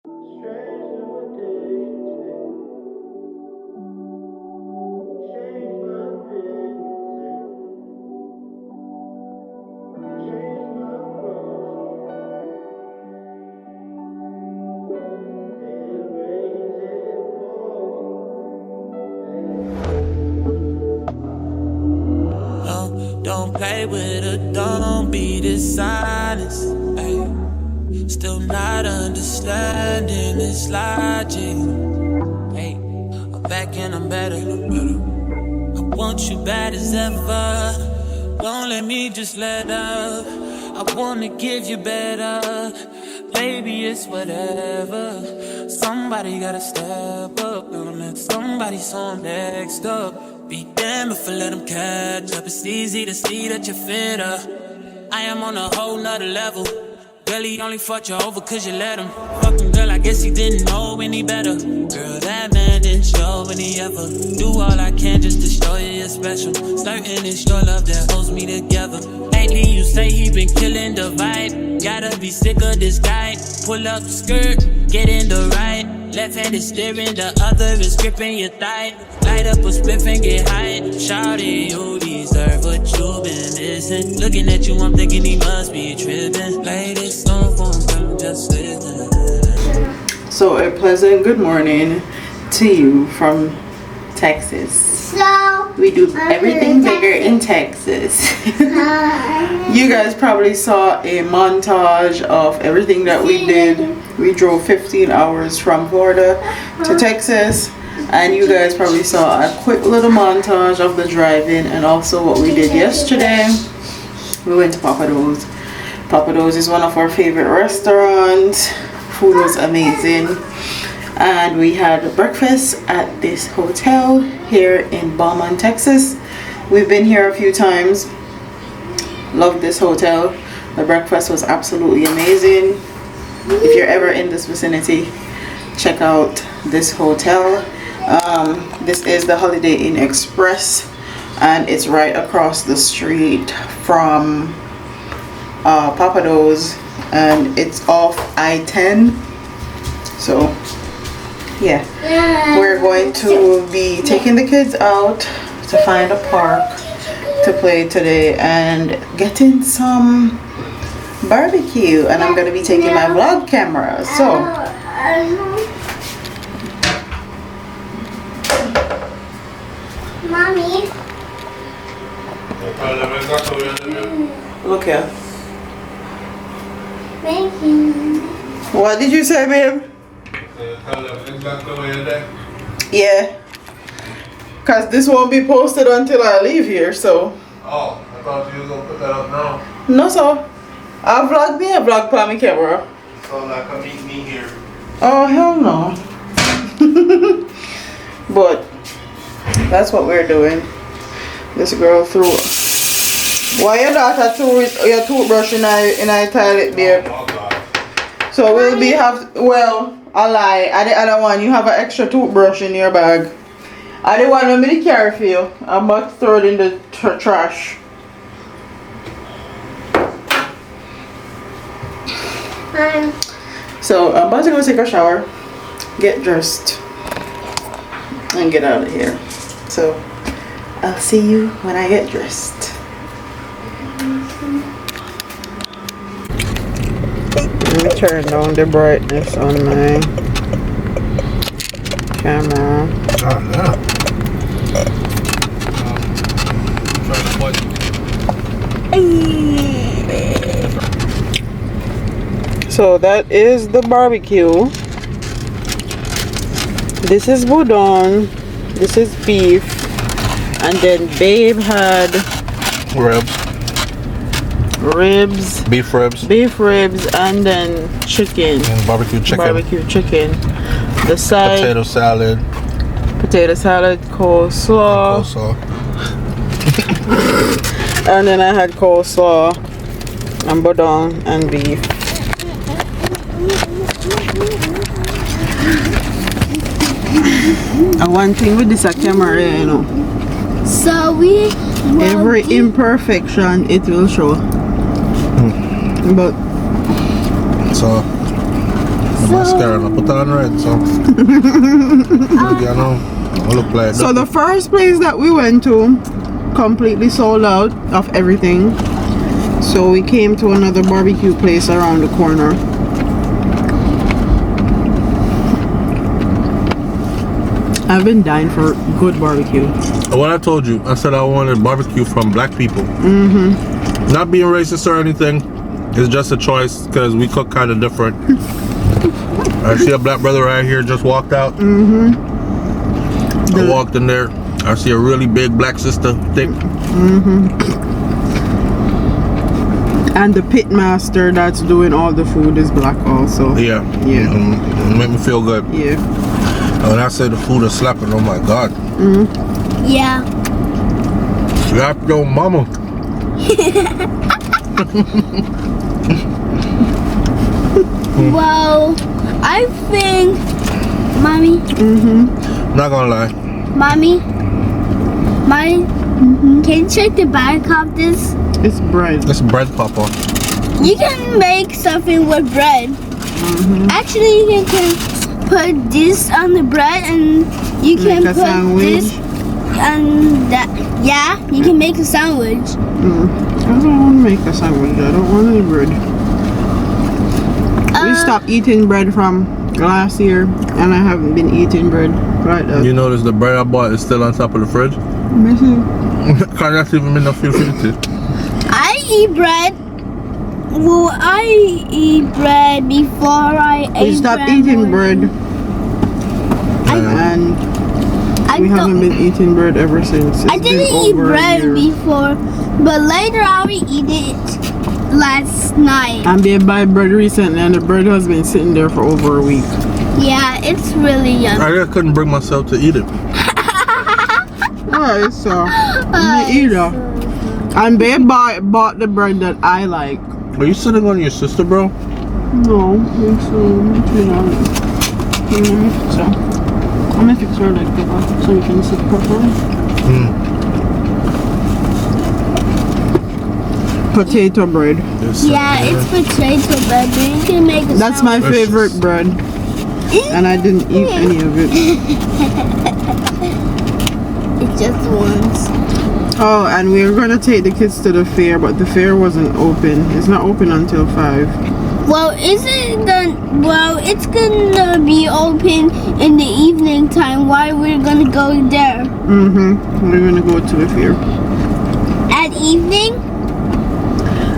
Don't play with her, don't be dishonest. Ay. Still not understanding this logic. Hey, I'm back and I'm better. I want you bad as ever. Don't let me just let up. I wanna give you better. Baby, it's whatever. Somebody gotta step up. Don't let somebody so I'm next up. Be damned if I let them catch up. It's easy to see that you're fitter. I am on a whole nother level. Really only fucked you over cause you let him. Fuck him, girl, I guess he didn't know any better. Girl, that man didn't show any ever. Do all I can just to show you you're special. Certain it's your love that holds me together. Lately you say he been killing the vibe. Gotta be sick of this guy. Pull up the skirt, get in the right. Left hand is steering, the other is gripping your thigh. Light up a spliff and get high. Shawty, you deserve what you've been missing. Looking at you, I'm thinking he must be tripping. Play this song for him, girl, just listen. So a pleasant good morning to you from Texas. So we do everything bigger in Texas. You guys probably saw a montage of everything that we did. We drove 15 hours from Florida to Texas, and you guys probably saw a quick little montage of the drive-in and also what we did yesterday. We went to Papa Do's. Papa Do's is one of our favorite restaurants. Food was amazing, and we had breakfast at this hotel here in Beaumont, Texas. We've been here a few times. Loved this hotel. The breakfast was absolutely amazing. If you're ever in this vicinity, check out this hotel. This is the Holiday Inn Express, and it's right across the street from Papa Do's, and it's off I-10. So yeah, we're going to be taking the kids out to find a park to play today and getting some barbecue, and I'm going to be taking my vlog camera. So Mommy, look here. thank you. What did you say, babe? Yeah, because this won't be posted until I leave here, so. Oh, I thought you were going to put that up now. No, sir. I vlog me, I vlog for my camera. So like, come meet me here. Oh, hell no. But that's what we're doing. This girl threw. Why your daughter threw your toothbrush in a toilet, babe? Oh, God. So we'll be well, I lie. At the other one, you have an extra toothbrush in your bag. I didn't want me to carry for you. I'm about to throw it in the trash. So I'm about to go take a shower, get dressed, and get out of here. So I'll see you when I get dressed. Let me turn down the brightness on my camera. Oh, yeah. So that is the barbecue. This is boudin. This is beef. And then babe had ribs, beef ribs, and then chicken, and barbecue chicken, the side potato salad, coleslaw. And then I had coleslaw and boudin and beef. And one thing with this camera, you know, So we every imperfection it will show. But so mascara. I put on red, so. You know, I look like So that. the first place that we went to completely sold out of everything. So we came to another barbecue place around the corner. I've been dying for good barbecue. What I told you, I said I wanted barbecue from black people. Not being racist or anything. It's just a choice because we cook kind of different. I see a black brother right here just walked out. I walked in there. I see a really big black sister. Thick. And the pit master that's doing all the food is black also. Yeah. Yeah. It made me feel good. Yeah. And when I say the food is slapping, oh my God. Yeah. Slap your mama. Well, I think, mommy, Not gonna lie. mommy, can you check the back of this? It's bread. It's bread papa. You can make something with bread. Actually, you can put this on the bread, and you can Make a put sandwich. this and that. Yeah, you can make a sandwich. I don't want to make a sandwich. I don't want any bread. We stopped eating bread from last year, and I haven't been eating bread like that. You notice the bread I bought is still on top of the fridge? Cause that's even been a few minutes. I eat bread. Well, I eat bread before I We ate stopped bread. eating bread, and I we don't- haven't been eating bread ever since. I It's didn't been eat over a bread year. before, but later I will eat it last night. And they buy bread recently, and the bread has been sitting there for over a week. Yeah, it's really yummy. I just couldn't bring myself to eat it. Alright, so me either. And they bought the bread that I like. Are you sitting on your sister, bro? No, so I'm gonna fix her like that so you can sit properly. Potato bread. Yes, Yeah, it's potato bread, but you can make a That's my sandwich. favorite bread, and I didn't eat any of it. It's just once. Oh, and we were gonna take the kids to the fair, but the fair wasn't open. It's not open until 5. Well, it's gonna be open in the evening time. Why we're gonna go there? We're gonna go to the fair. At evening?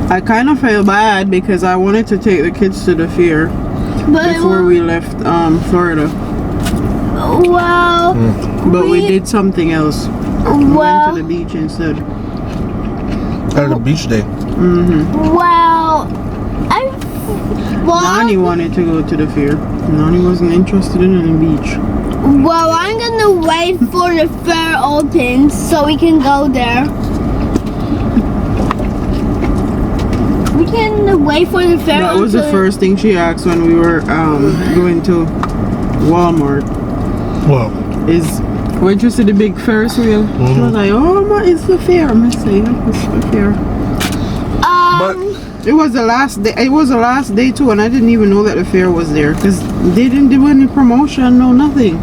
I kind of feel bad because I wanted to take the kids to the fair But before we left Florida, well, but we did something else. We went well, to the beach instead. At the beach day. well, Nani wanted to go to the fair. Nani wasn't interested in the beach. well, I'm gonna wait for the fair opens so we can go there. We can wait for the fair. That was the until- first thing she asked when we were going to Walmart. Well, Is we're just at the big Ferris wheel. She was like, "Oh, ma, it's the fair." I say, "Yeah, it's the fair." but It was the last day. It was the last day too, and I didn't even know that the fair was there because they didn't do any promotion, no nothing.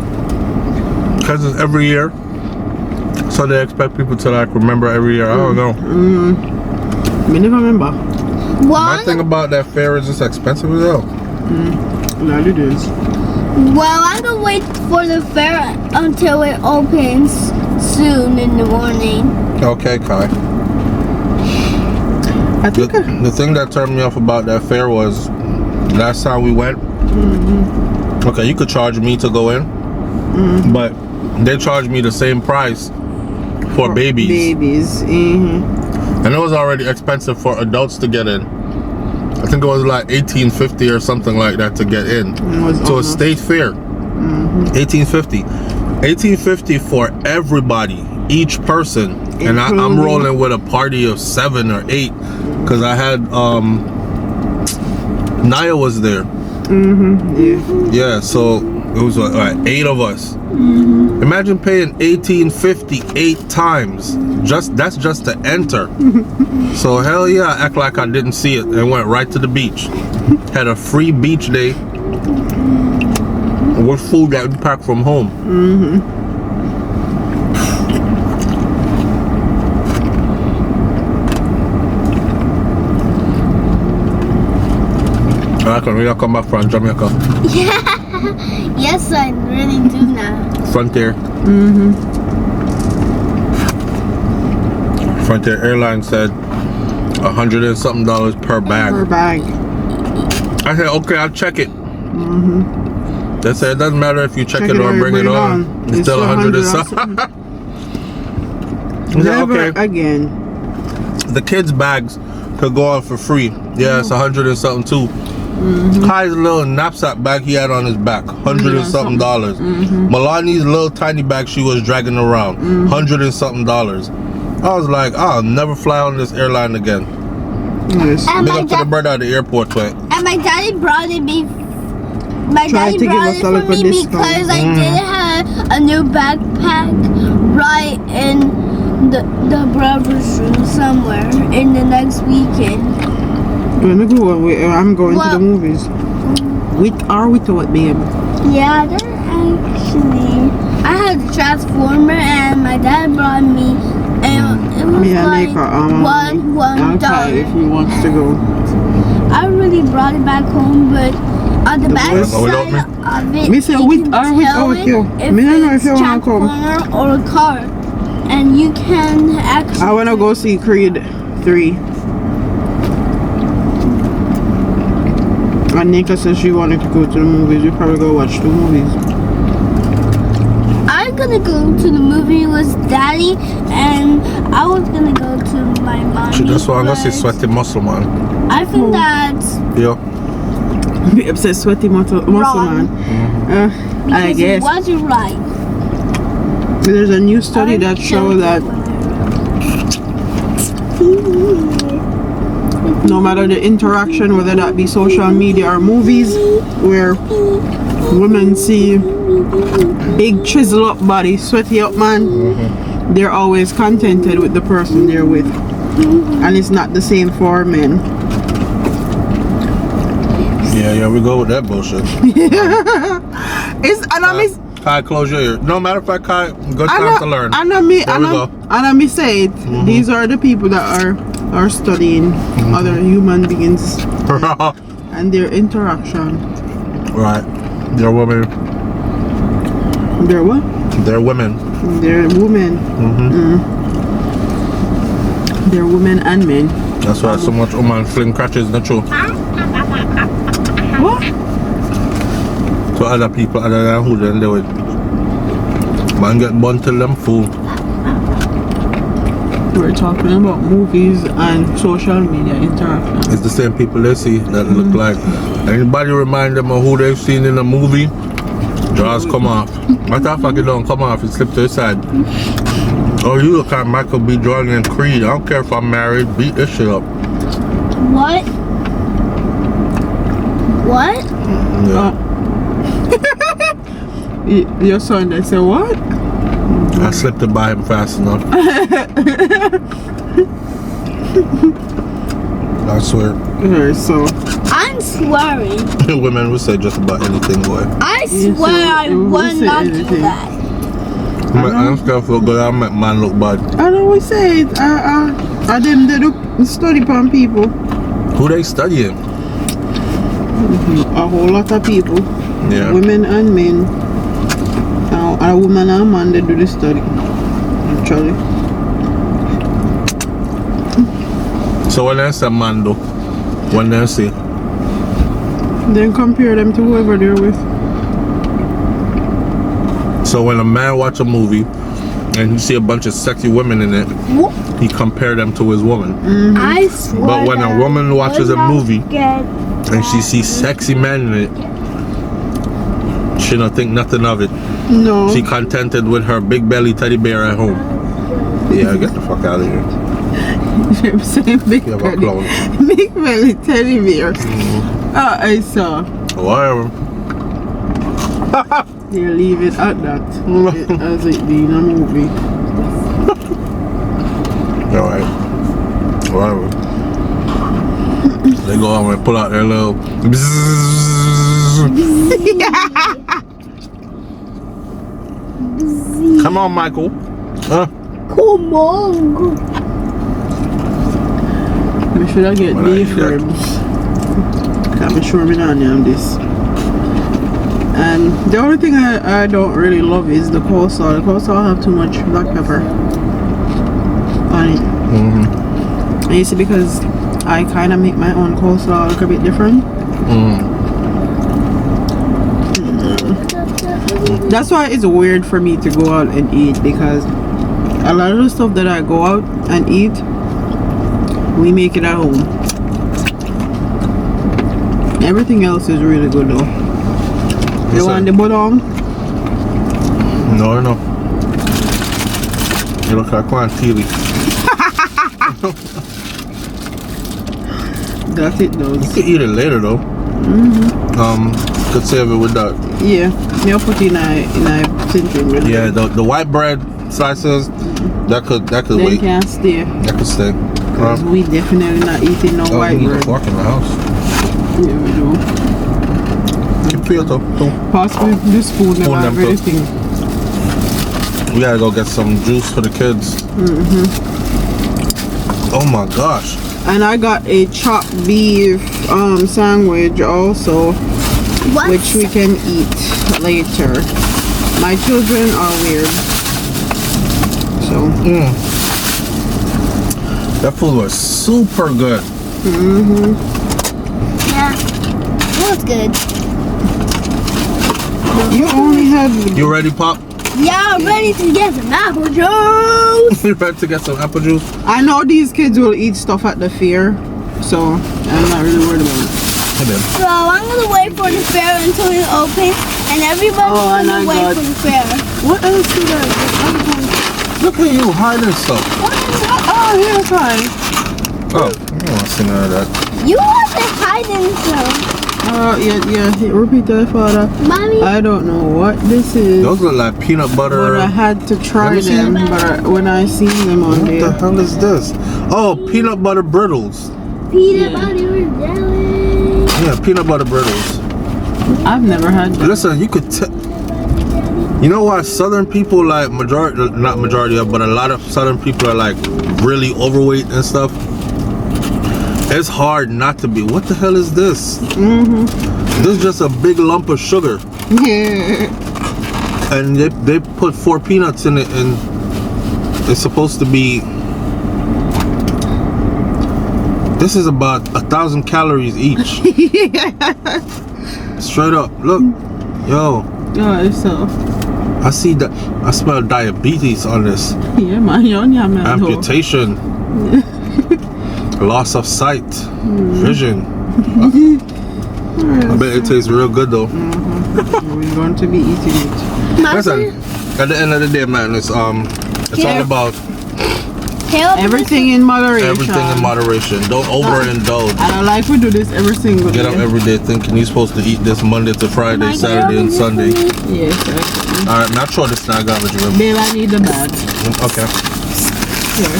because it's every year, so they expect people to like remember every year. I don't know. Me never remember. My thing about that fair is it's expensive as hell. That it is. Well, I'm gonna wait for the fair until it opens soon in the morning. Okay, Kai. I think. The thing that turned me off about that fair was last time we went. Okay, you could charge me to go in, but they charged me the same price for babies, Babies. and it was already expensive for adults to get in. I think it was like $18.50 or something like that to get in It was to a almost- state fair. $18.50 for everybody, each person, and I'm Including- rolling with a party of 7 or 8 because I had Naya was there. Yeah. Yeah, so it was like 8 of us. Imagine paying $18.50 8 times. That's just to enter. So hell yeah, I act like I didn't see it and went right to the beach. Had a free beach day. with food that we pack from home. I can really come back from Jamaica. Yeah. Yes, I really do now. Frontier. Frontier Airlines said $100 and something per bag. Per bag. I said, okay, I'll check it. They said it doesn't matter if you check it or bring it on. It's still 100 and something. Never okay. again. The kids' bags could go on for free. Yeah, it's 100 and something too. Kai's little knapsack bag he had on his back, $100 and something. Milani's little tiny bag she was dragging around, $100 and something. I was like, I'll never fly on this airline again. Yes. And Big up to the brother at the airport, twin. And my daddy brought it me. My Tried daddy to give brought us it a for little me discount. because I did have a new backpack right in the brother's room somewhere in the next weekend. When we go, I'm going to the movies. With or without, babe? Yeah, they're actually. I had the Transformer and my dad brought me, and it was like $1. if he wants to go. I really brought it back home, but on the back boys- side of it, Me say you with can or tell without it you. if Me don't know it's if you wanna come. Transformer or a car, and you can actually. I wanna go see Creed 3. And Nika says she wanted to go to the movies. We probably go watch 2 movies. I'm gonna go to the movie with Daddy, and I was gonna go to my mommy. That's why I'm gonna say but Sweaty Muscle Man. I think that's Yeah. Be obsessed Sweaty Muscle Man. I because guess. it wasn't right. There's a new study that shows that no matter the interaction, whether that be social media or movies, where women see big chisel up body, sweaty up man, they're always contented with the person they're with. And it's not the same for men. Yeah, we go with that bullshit. It's and I miss Kai, close your ear. No matter if I Kai, good time to learn. And I me There we go. and I me say it. These are the people that are studying other human beings and their interaction. Right. They're women. They're what? They're women. They're women. They're women and men. That's why so much woman fling crutches in the truth. What? To other people other than who then do it. Man get bun till them fool. We're talking about movies and social media interaction. It's the same people they see that look like. Anybody remind them of who they've seen in a movie, jaws come off. Matter of fact, it don't come off, it slipped to the side. Oh, you look like Michael B. Jordan and Creed. I don't care if I'm married, beat this shit up. What? What? Yeah. Your son, they say what? I slipped it by him fast enough. I swear. Okay, so I'm swearing. Women will say just about anything, boy. I swear I you would say not do anything. that. I'm scared for good. I make man look bad. I always say it. I them they do study upon people. Who they studying? A whole lot of people. Yeah. Women and men. A woman and a man they do the study. Actually. So when they say man do, when they say, Then compare them to whoever they're with. so when a man watch a movie and you see a bunch of sexy women in it, he compare them to his woman. I swear. But when a woman watches a movie get and she sees sexy men in it, she don't think nothing of it. No. She contented with her big belly teddy bear at home. Yeah, get the fuck out of here. I'm saying big You have a belly. clone. Big belly teddy bear. I saw. Whatever. They leave it at that. As it being a movie. Alright. Whatever. They go out and pull out their little Come on, Michael. Come on. We should I get beef ribs. Can't be sure me on this. And the only thing I don't really love is the coleslaw. The coleslaw have too much black pepper on it. And you see, because I kind of make my own coleslaw look a bit different. That's why it's weird for me to go out and eat, because a lot of the stuff that I go out and eat, we make it at home. Everything else is really good though. You want the budong? No. You look like one TV. That's it though. You can eat it later though. Could save it with that. Yeah, you put in a thinking really. Yeah, the white bread slices, that could They wait. can't stay. That could stay. Because we definitely not eating no white we need bread. a fork in the house. Yeah, we do. Keep feel though. Possibly this spoon and them too. everything. We gotta go get some juice for the kids. Oh my gosh. And I got a chopped beef sandwich also, which we can eat later. My children are weird, so That food was super good. Yeah, it was good. you only had. You ready, Pop? Yeah, I'm ready to get some apple juice. You ready to get some apple juice? I know these kids will eat stuff at the fair, so I'm not really worried about it. Hey, babe. So I'm gonna wait for the fair until it opens, and everybody's and gonna I wait got- for the fair. What else did I? Look at you hiding stuff. Oh, here's fine. Oh, I don't want to see none of that. You wasn't hiding some. Yeah. Repeat that, Father. Mommy. I don't know what this is, Those look like peanut butter. but I had to try Let me see them. But when I seen them on What the there, hell is this? Oh, peanut butter brittles. Peanut butter jelly. Yeah, peanut butter brittles. I've never had them. Listen, you could tell. You know why Southern people, like not majority of, but a lot of Southern people are like really overweight and stuff? It's hard not to be. What the hell is this? This is just a big lump of sugar. And they put 4 peanuts in it, and it's supposed to be. This is about 1,000 calories each. Straight up, look, yo. Oh, so I see that. I smell diabetes on this. yeah, man, you're Amputation. Loss of sight. Vision. I bet it tastes real good though. We're going to be eating it. Listen, at the end of the day, man, it's all about Everything in moderation. everything in moderation. Don't overindulge. And I like we do this every single Get up day. every day thinking you're supposed to eat this Monday to Friday, Saturday, and Sunday. Yes, All right, not sure this is not garbage. Remember? babe, I need the bag. Okay. Here.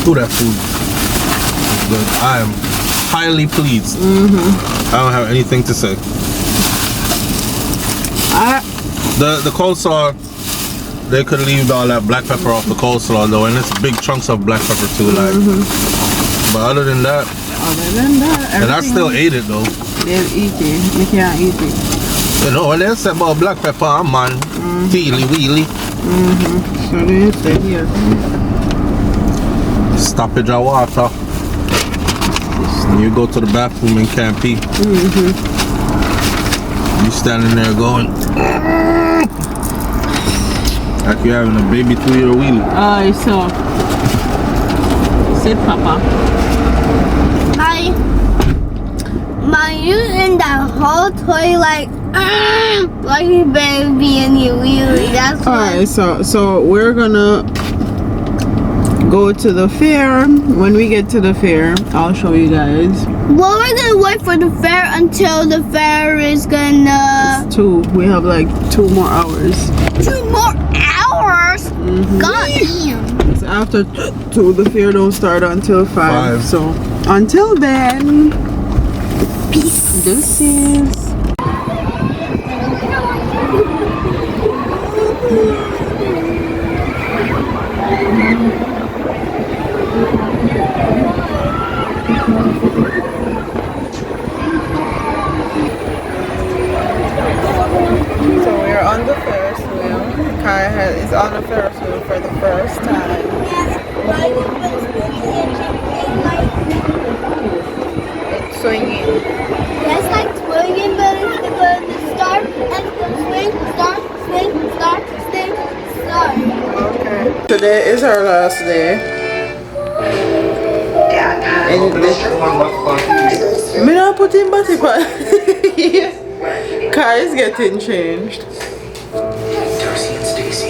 Ooh, that food is good. I am highly pleased. I don't have anything to say. The coleslaw, they could leave all that black pepper off the coleslaw though, and it's big chunks of black pepper too, like. But other than that, and I still ate it though. They'll eat it. You can't eat it. You know, when they say about black pepper, I'm on feely wheely. So they say here. Stoppage of water. And you go to the bathroom and can't pee. You standing there going like you're having a baby 2-year wheelie. I saw. Sit, Papa. My using that whole toy like you better be in your wheelie. That's Alright, so we're gonna go to the fair. When we get to the fair, I'll show you guys. Well, we're gonna wait for the fair until the fair is gonna. It's 2. We have like 2 more hours. 2 more hours. God damn. So after 2, the fair don't start until 5. 5. So until then, Peace. deuces. Kai is on the Ferris wheel for the first time. It's swinging. Yes, like swinging, but it's going to start and swing, start, swing, start, swing, start. Okay. Today is our last day. Me not putting body pan. Kai is getting changed.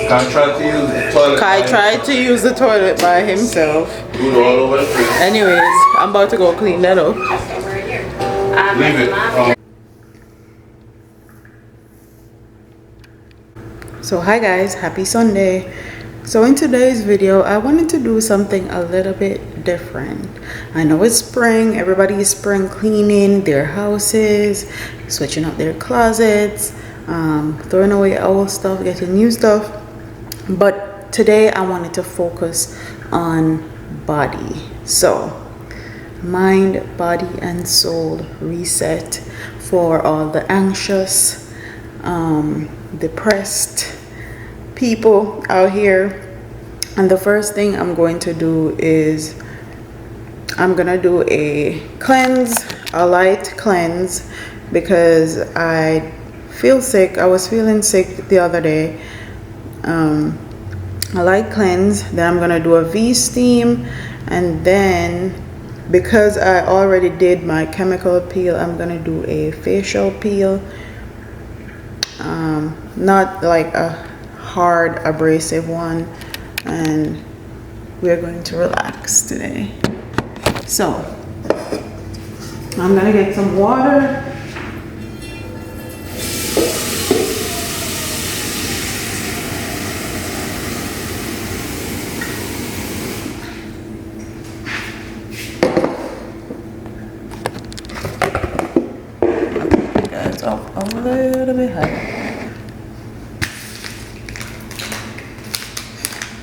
Kai tried to use the toilet by himself. Anyways, I'm about to go clean that up. Leave it. So hi guys, happy Sunday. So in today's video, I wanted to do something a little bit different. I know it's spring, everybody is spring cleaning their houses, switching up their closets, throwing away old stuff, getting new stuff. But today I wanted to focus on body. So mind, body and soul reset for all the anxious, depressed people out here. And the first thing I'm going to do is I'm gonna do a cleanse, a light cleanse, because I feel sick. I was feeling sick the other day. A light cleanse, then I'm gonna do a V-steam, and then because I already did my chemical peel, I'm gonna do a facial peel. Not like a hard abrasive one, and we're going to relax today. So I'm gonna get some water. It's up a little bit higher.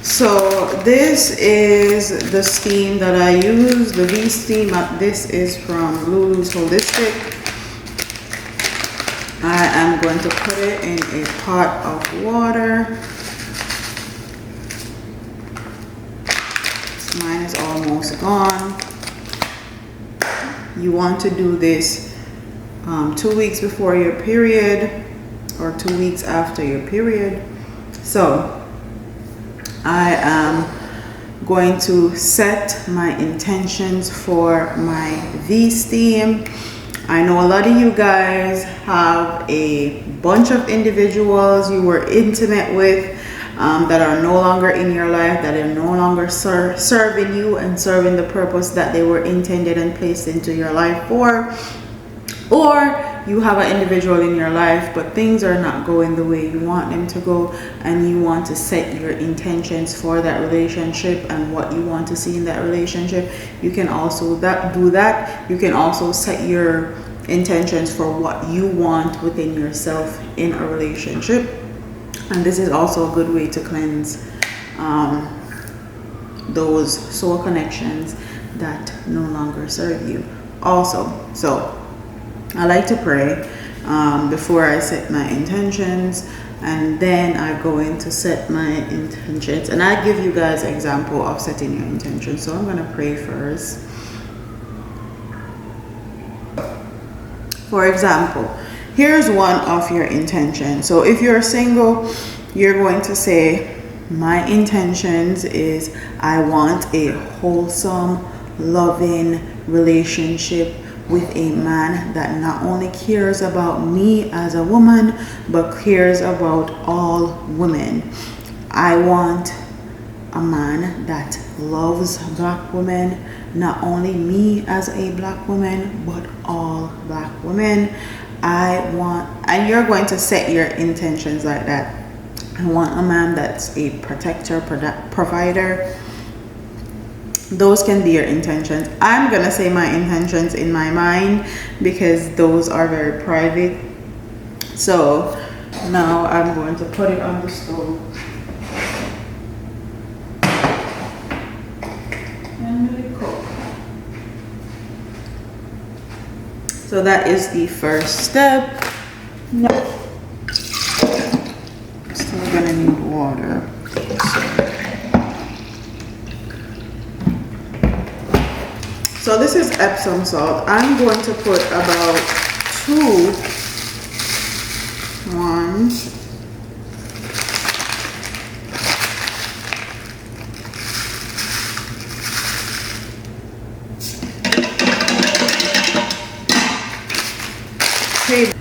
So this is the steam that I use, the V-steam. This is from Lulusholistic. I am going to put it in a pot of water. Mine is almost gone. You want to do this 2 weeks before your period or 2 weeks after your period. So I am going to set my intentions for my V-steam. I know a lot of you guys have a bunch of individuals you were intimate with that are no longer in your life, that are no longer serving you and serving the purpose that they were intended and placed into your life for. Or you have an individual in your life, but things are not going the way you want them to go, and you want to set your intentions for that relationship and what you want to see in that relationship. You can also do that. You can also set your intentions for what you want within yourself in a relationship. And this is also a good way to cleanse those soul connections that no longer serve you also. So I like to pray before I set my intentions, and then I go in to set my intentions, and I give you guys an example of setting your intentions. So I'm going to pray first. For example, here's one of your intentions. So if you're single, you're going to say, my intentions is I want a wholesome, loving relationship with a man that not only cares about me as a woman, but cares about all women. I want a man that loves black women, not only me as a black woman, but all black women. And you're going to set your intentions like that. I want a man that's a protector, provider. Those can be your intentions. I'm gonna say my intentions in my mind because those are very private. So now I'm going to put it on the stove and let it cook. So that is the first step. No. Still gonna need steamed water. So this is Epsom salt. I'm going to put about 2. 1. Okay.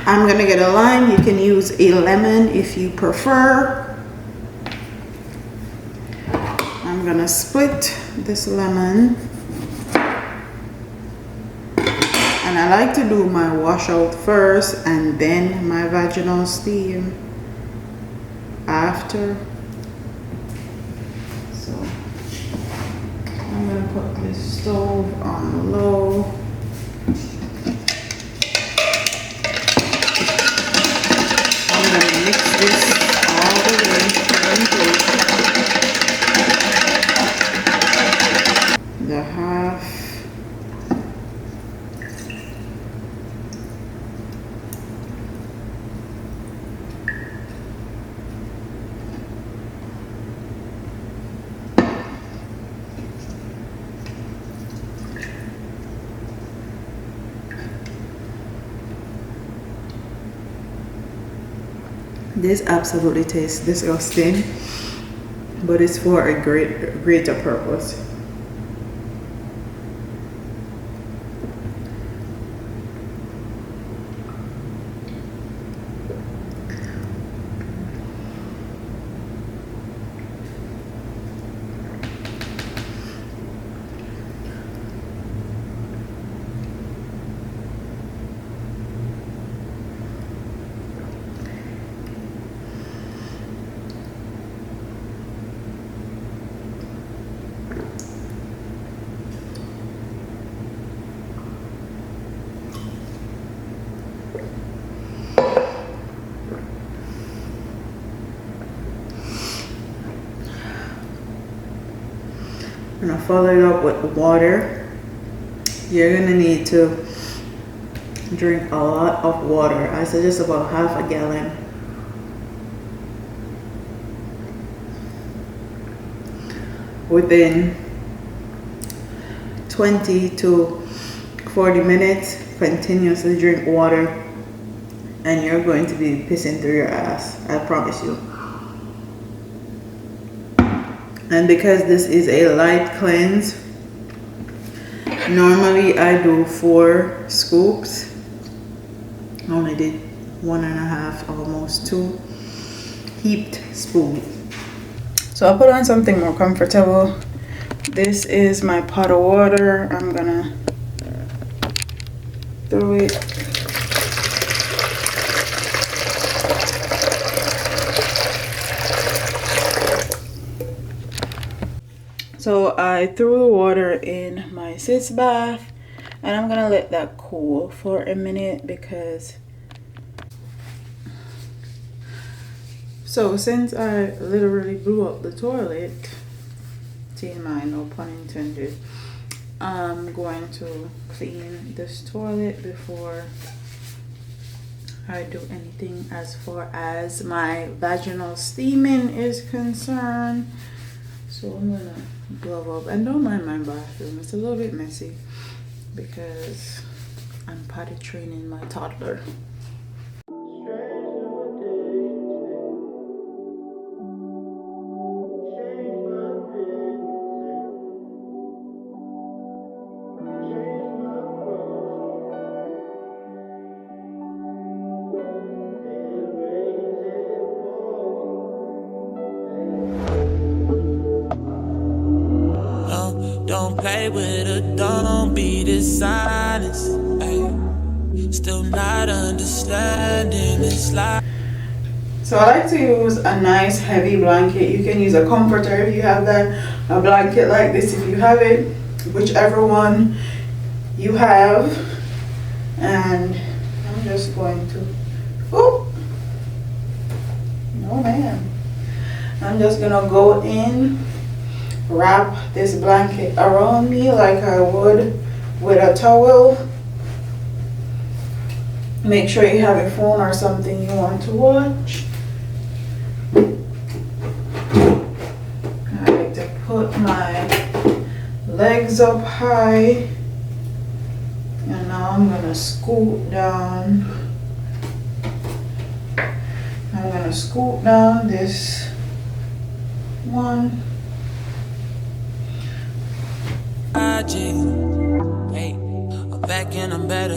I'm gonna get a lime. You can use a lemon if you prefer. I'm gonna split this lemon. And I like to do my washout first and then my vaginal steam after. So I'm gonna put this stove on low. I'm gonna mix this all the way into the half. This absolutely tastes disgusting, but it's for a greater purpose. I'm gonna follow it up with water. You're gonna need to drink a lot of water. I suggest about half a gallon. Within 20 to 40 minutes, continuously drink water and you're going to be pissing through your ass. I promise you. And because this is a light cleanse, normally I do 4 scoops. I only did 1.5, almost 2 heaped spoons. So I'll put on something more comfortable. This is my pot of water. I'm gonna throw it. So I threw the water in my sitz bath and I'm gonna let that cool for a minute because since I literally blew up the toilet, TMI, no pun intended, I'm going to clean this toilet before I do anything as far as my vaginal steaming is concerned. So I'm gonna glove up, and don't mind my bathroom, it's a little bit messy because I'm potty training my toddler. Don't play with her, don't be dishonest. Ay, still not understanding this life. So I like to use a nice heavy blanket. You can use a comforter if you have that, a blanket like this if you have it, whichever one you have. And I'm just going to, oh, no ma'am. I'm just gonna go in, wrap this blanket around me like I would with a towel. Make sure you have a phone or something you want to watch. I like to put my legs up high, and now I'm gonna scoot down. I'm gonna scoot down this one. Hey, I'm back and I'm better. I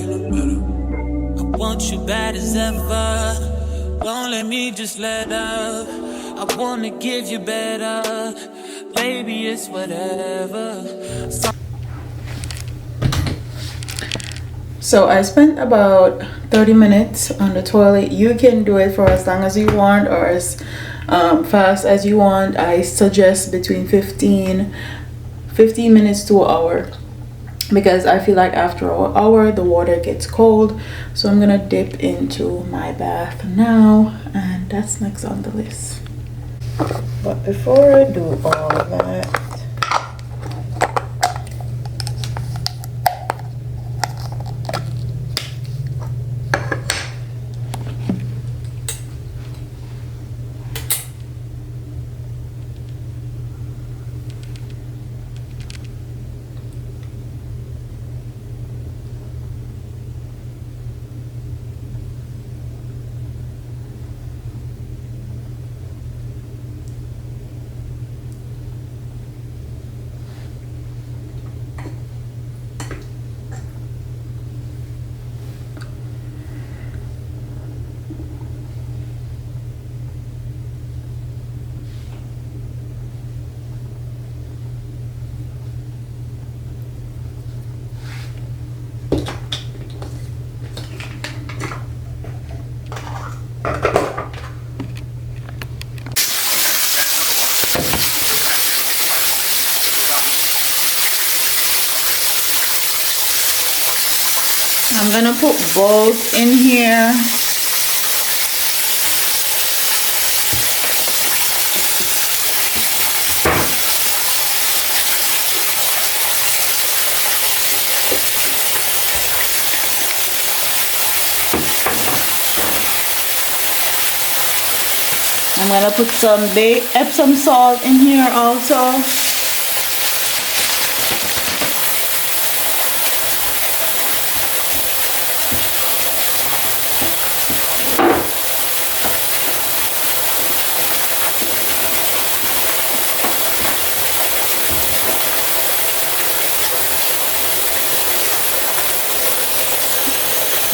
want you bad as ever. Don't let me just let up. I wanna give you better. Baby, it's whatever. So I spent about 30 minutes on the toilet. You can do it for as long as you want or as fast as you want. I suggest between 15 minutes to an hour, because I feel like after an hour the water gets cold. So I'm gonna dip into my bath now, and that's next on the list. But before I do all that, I'm gonna put both in here. I'm gonna put some Epsom salt in here also.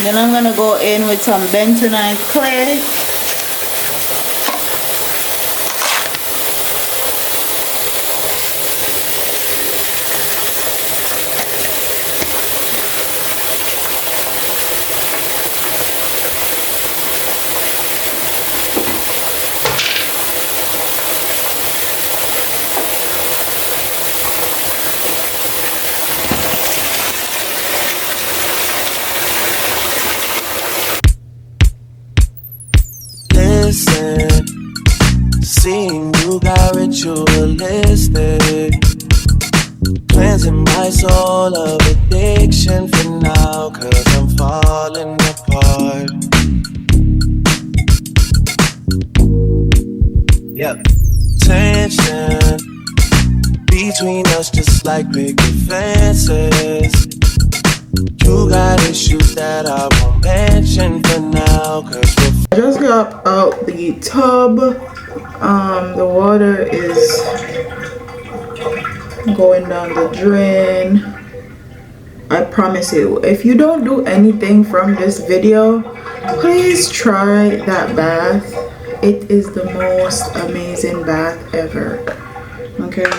Then I'm gonna go in with some bentonite clay. Seeing you got ritualistic, cleansing my soul of addiction for now, 'cause I'm falling apart. Yep. Tension between us just like picket fences. You got issues that I won't mention for now, 'cause I just got out the tub. The water is going down the drain. I promise you, if you don't do anything from this video, please try that bath. It is the most amazing bath ever. Okay,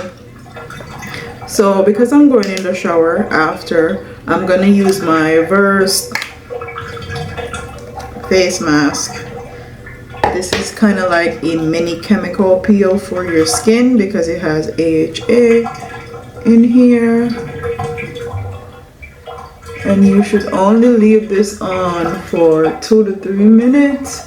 so because I'm going in the shower after, I'm gonna use my Verse face mask. This is kind of like a mini chemical peel for your skin because it has AHA in here. And you should only leave this on for 2 to 3 minutes.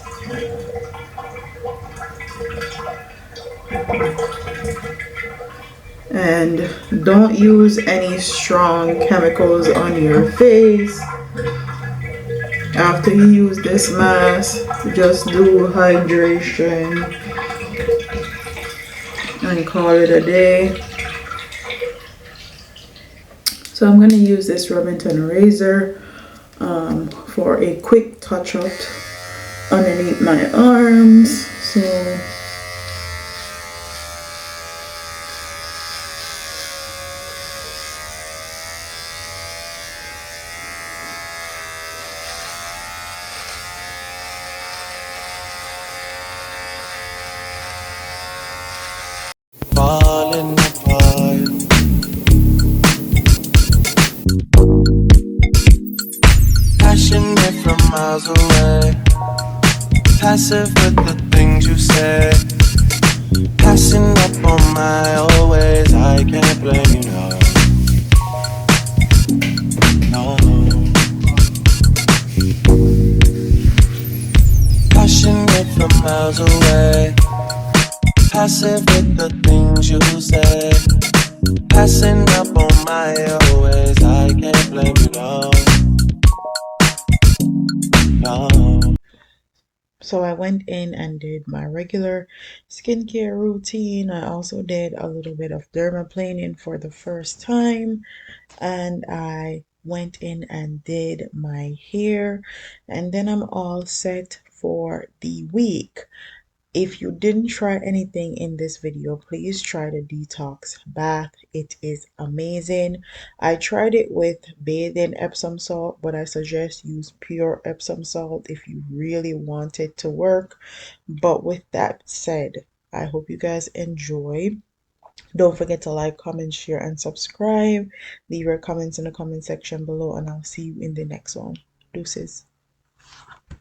And don't use any strong chemicals on your face. After you use this mask, just do hydration and call it a day. So I'm going to use this Remington razor for a quick touch up underneath my arms. So falling apart. Passionate from miles away. Passive with the things you say. Passing up on my always. I can't blame you, no. No. Passionate from miles away. Passive with the things you say. Passing up on my always. I can't blame you, no. No. So I went in and did my regular skincare routine. I also did a little bit of dermaplaning for the first time, and I went in and did my hair, and then I'm all set for the week. If you didn't try anything in this video, please try the detox bath. It is amazing. I tried it with bathing Epsom salt, but I suggest use pure Epsom salt if you really want it to work. But with that said, I hope you guys enjoy. Don't forget to like, comment, share, and subscribe. Leave your comments in the comment section below, and I'll see you in the next one. Deuces.